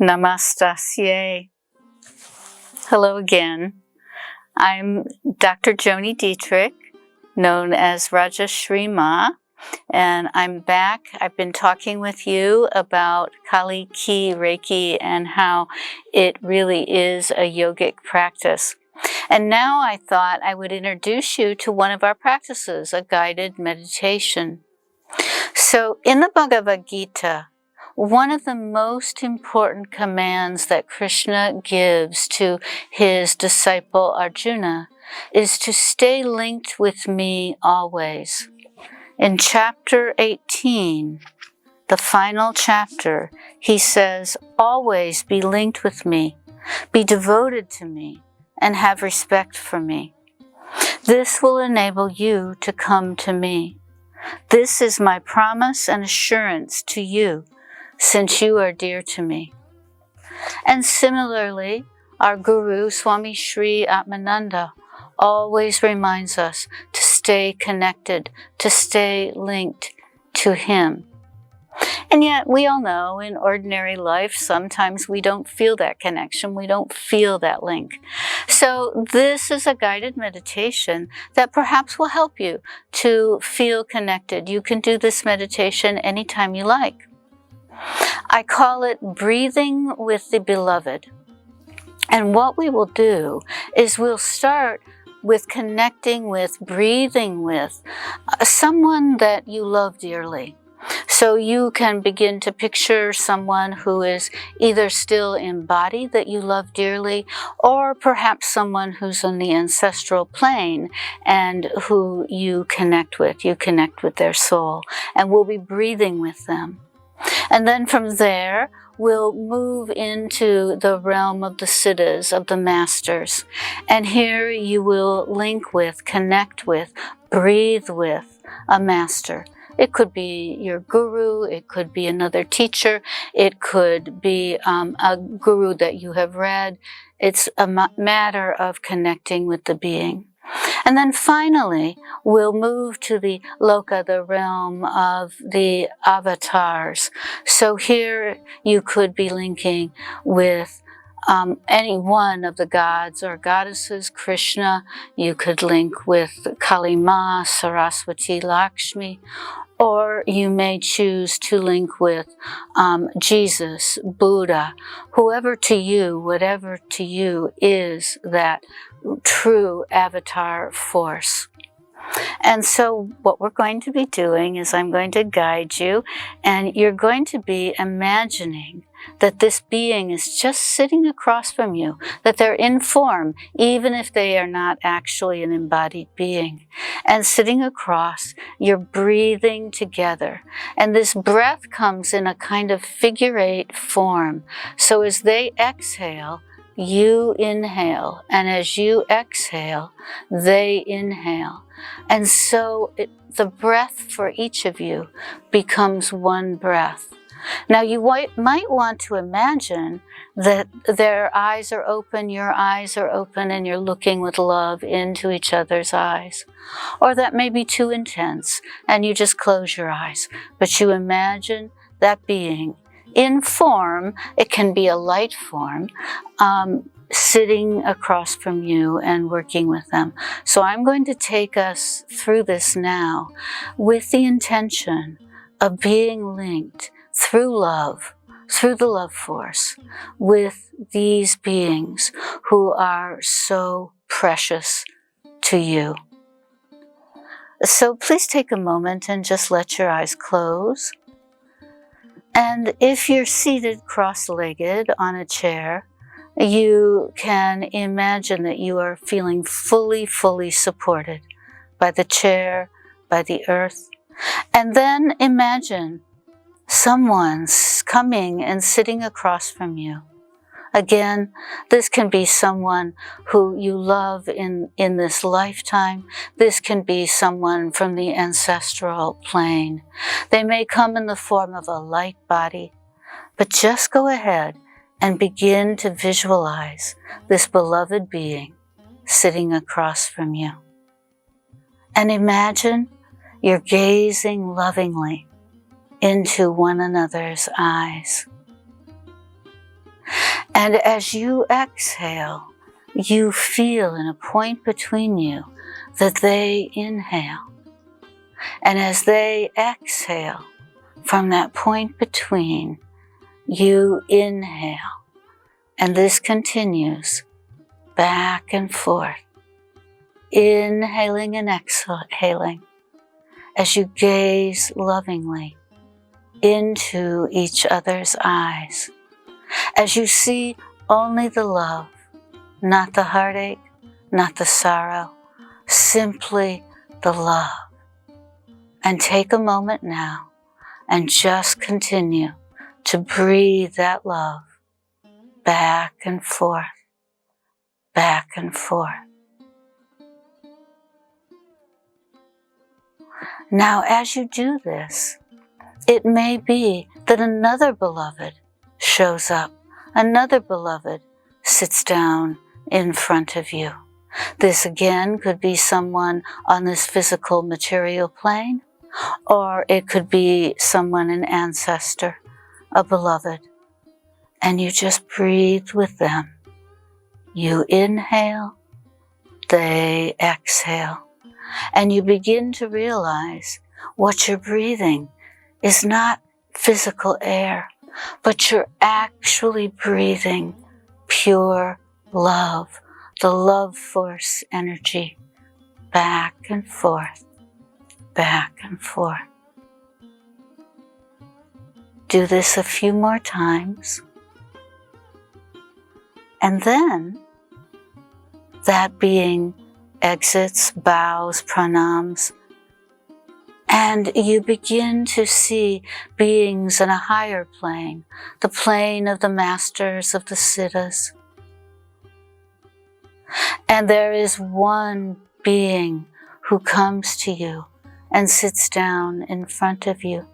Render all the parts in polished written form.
Namaste. Hello again. I'm Dr. Joni Dietrich, known as Rajashree Maa, and I'm back. I've been talking with you about Kali-Ki Reiki and how it really is a yogic practice. And now I thought I would introduce you to one of our practices, a guided meditation. So in the Bhagavad Gita, one of the most important commands that Krishna gives to his disciple Arjuna is to stay linked with me always. In chapter 18, the final chapter, he says, always be linked with me, be devoted to me, and have respect for me. This will enable you to come to me. This is my promise and assurance to you, since you are dear to me. And similarly, our Guru, Swami Sri Atmananda, always reminds us to stay connected, to stay linked to him. And yet, we all know in ordinary life, sometimes we don't feel that connection, we don't feel that link. So this is a guided meditation that perhaps will help you to feel connected. You can do this meditation anytime you like. I call it breathing with the beloved. And what we will do is we'll start with connecting with, breathing with someone that you love dearly. So you can begin to picture someone who is either still in body that you love dearly, or perhaps someone who's on the ancestral plane and who you connect with their soul, and we'll be breathing with them. And then from there, we'll move into the realm of the siddhas, of the masters. And here you will link with, connect with, breathe with a master. It could be your guru, it could be another teacher, it could be a guru that you have read. It's a matter of connecting with the being. And then finally, we'll move to the loka, the realm of the avatars. So here you could be linking with any one of the gods or goddesses, Krishna. You could link with Kali-Ma, Saraswati, Lakshmi, or you may choose to link with Jesus, Buddha, whoever to you, whatever to you is that true avatar force. And so what we're going to be doing is I'm going to guide you, and you're going to be imagining that this being is just sitting across from you, that they're in form, even if they are not actually an embodied being. And sitting across, you're breathing together. And this breath comes in a kind of figure 8 form. So as they exhale, you inhale, and as you exhale, they inhale. And so the breath for each of you becomes one breath. Now you might want to imagine that their eyes are open, your eyes are open, and you're looking with love into each other's eyes. Or that may be too intense, and you just close your eyes. But you imagine that being in form, it can be a light form, sitting across from you and working with them. So I'm going to take us through this now with the intention of being linked through love, through the love force, with these beings who are so precious to you. So please take a moment and just let your eyes close. And if you're seated cross-legged on a chair, you can imagine that you are feeling fully supported by the chair, by the earth. And then imagine someone's coming and sitting across from you. Again, this can be someone who you love in this lifetime. This can be someone from the ancestral plane. They may come in the form of a light body, but just go ahead and begin to visualize this beloved being sitting across from you. And imagine you're gazing lovingly into one another's eyes. And as you exhale, you feel in a point between you that they inhale. And as they exhale from that point between, you inhale. And this continues back and forth, inhaling and exhaling as you gaze lovingly into each other's eyes, as you see only the love, not the heartache, not the sorrow, simply the love. And take a moment now and just continue to breathe that love back and forth, back and forth. Now, as you do this, it may be that another beloved shows up, another beloved sits down in front of you. This again could be someone on this physical material plane, or it could be someone, an ancestor, a beloved, and you just breathe with them. You inhale, they exhale, and you begin to realize what you're breathing is not physical air, but you're actually breathing pure love, the love force energy, back and forth, back and forth. Do this a few more times, and then that being exits, bows, pranams, and you begin to see beings in a higher plane, the plane of the masters of the siddhas. And there is one being who comes to you and sits down in front of you.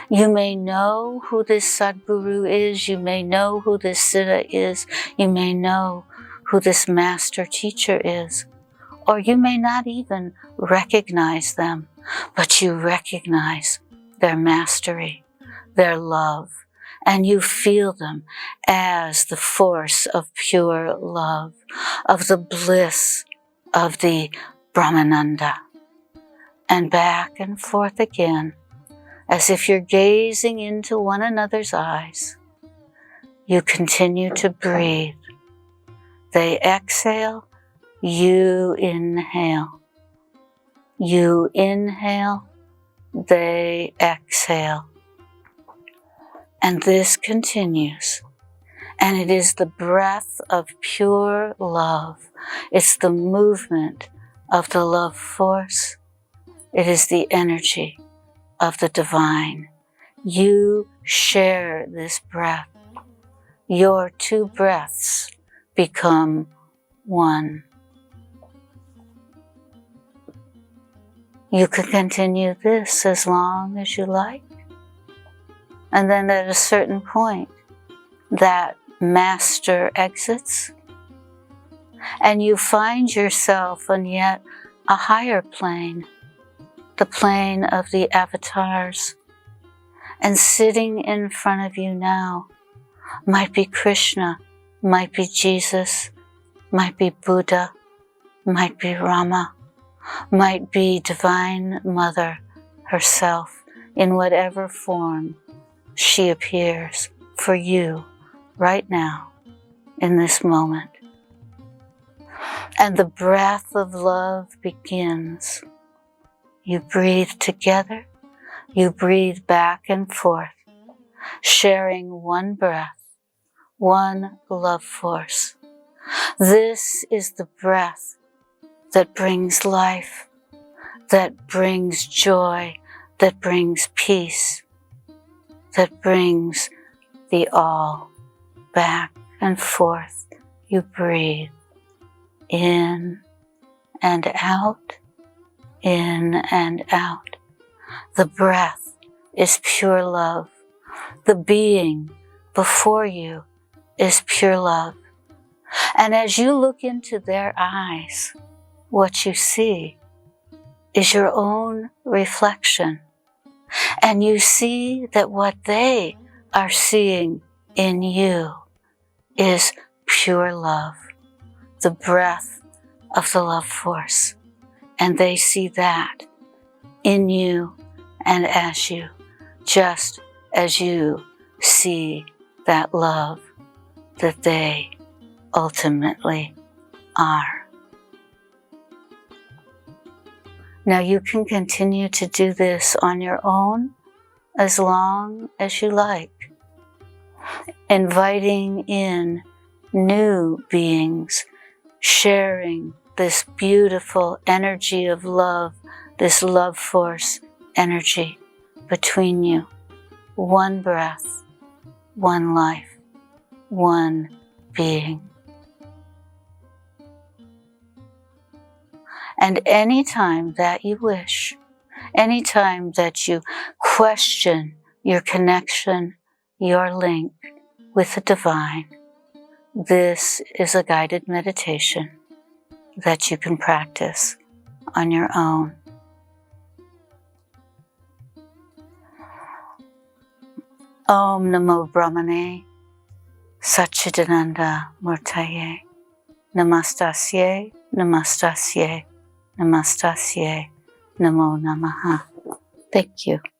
You may know who this Sadguru is, you may know who this Siddha is, you may know who this master teacher is, or you may not even recognize them, but you recognize their mastery, their love, and you feel them as the force of pure love, of the bliss of the Brahmananda. And back and forth again, as if you're gazing into one another's eyes, you continue to breathe. They exhale, you inhale. You inhale, they exhale. And this continues. And it is the breath of pure love. It's the movement of the love force. It is the energy of the divine. You share this breath. Your two breaths become one. You can continue this as long as you like. And then at a certain point, that master exits, and you find yourself on yet a higher plane, the plane of the avatars. And sitting in front of you now might be Krishna, might be Jesus, might be Buddha, might be Rama, might be Divine Mother herself, in whatever form she appears for you right now, in this moment. And the breath of love begins. You breathe together, you breathe back and forth, sharing one breath, one love force. This is the breath that brings life, that brings joy, that brings peace, that brings the all. Back and forth you breathe, in and out, in and out. The breath is pure love. The being before you is pure love. And as you look into their eyes, what you see is your own reflection. And you see that what they are seeing in you is pure love, the breath of the love force. And they see that in you and as you, just as you see that love that they ultimately are. Now you can continue to do this on your own as long as you like, inviting in new beings, sharing this beautiful energy of love, this love force energy between you. One breath, one life, one being. And anytime that you wish, anytime that you question your connection, your link with the divine, this is a guided meditation that you can practice on your own. Om Namo Brahmane Satyachetana Murtaye Namastasye Namastasye Namastasye Namo Namaha. Thank you.